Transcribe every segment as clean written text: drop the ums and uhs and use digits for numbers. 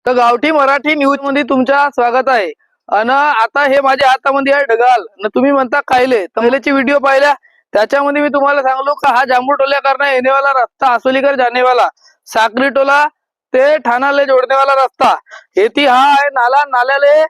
तर गावठी मराठी न्यूज मध्ये तुमच्या स्वागत आहे। अन आता हे माझ्या हातामध्ये आहे ढगाल न तुम्ही म्हणता कायले पहिल्याची व्हिडिओ पाहिल्या त्याच्यामध्ये मी तुम्हाला सांगलो का हा जांभूळ टोल्या करना येने वाला रास्ता आसोलीकर जाने वाला साकरी टोला ते ठाणाले जोड़ने वाला रास्ता हेती हा आहे नाला नाल्याले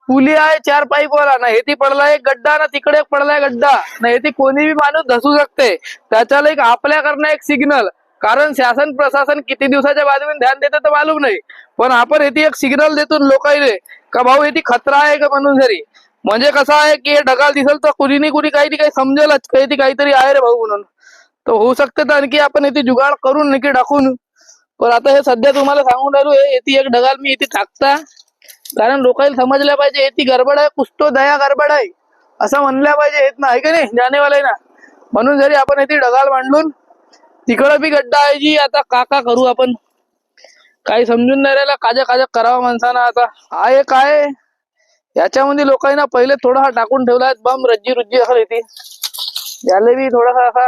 पुली आहे 4 पाईप वाला ना हेती पडला एक गड्डा ना तिकडे पडलाय गड्डा ना हेती कोणी भी माणूस धसू शकते त्याच्याला एक आपल्या करणं एक सिग्नल कारण शासन प्रशासन किती दिवसाच्या बाजूने ध्यान देते तर मालूम नाही पण आपण येथे एक सिग्नल देतो लोकांना का भाऊ येथे खतरा आहे का म्हणून जरी म्हणजे कसं आहे की हे ढगाल दिसल तर कुणी नाही कुणी काही समजेलच काही काहीतरी आहे रे भाऊ म्हणून तर होऊ शकते तर आणखी आपण येथे जुगाड करून नक्की टाकून पण आता हे सध्या तुम्हाला सांगून राहिलो येथे एक ढगाल मी इथे टाकता कारण लोकांना समजल्या पाहिजे येथे गडबड आहे कुस्तो दया गडबड आहे असं म्हणल्या पाहिजे येत नाही का नाही जानेवाला ना म्हणून जरी आपण येथे ढगाल मांडून तिकडं बी गड्डा आहे जी आता काका करू आपण काही समजून नाही राहिला काजा काजा करावा माणसानं आता हा एक आहे याच्यामध्ये लोकांना पहिले थोडासा टाकून ठेवला बम रज्जी रुज्जी असं येते याले बी थोडासा असा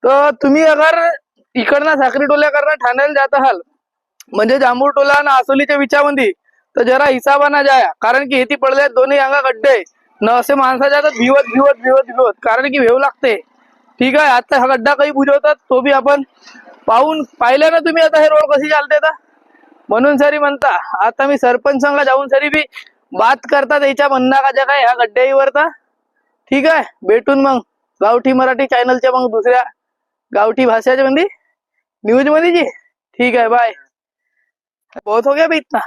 तर तुम्ही अगर इकडनं साखरी टोल्या करणं ठाण्याला जात आहाल म्हणजे जांभूळ टोला ना आसोलीच्या विचामध्ये तर जरा हिसाबाना जाया कारण की इथे पडले दोन्ही अंगा गड्डे न असे माणसाच्या हातात भिवत भिवत भिवत भिवत कारण की भेव लागते ठीक आहे आता हा गड्डा काही बुजवतात तो बी आपण पाहून पाहिलं ना तुम्ही आता हे रोड कशी चालते आता म्हणून सरी म्हणता आता मी सरपंच संघ जाऊन सरी बी बात करतात याच्या म्हणणं का काय ह्या गड्ड्यावर तर ठीक आहे भेटून मग गावठी मराठी चॅनलच्या मग दुसऱ्या गावठी भाषाच्या मध्ये न्यूज मध्ये जी ठीक है बाय बहुत हो गया भी इतना।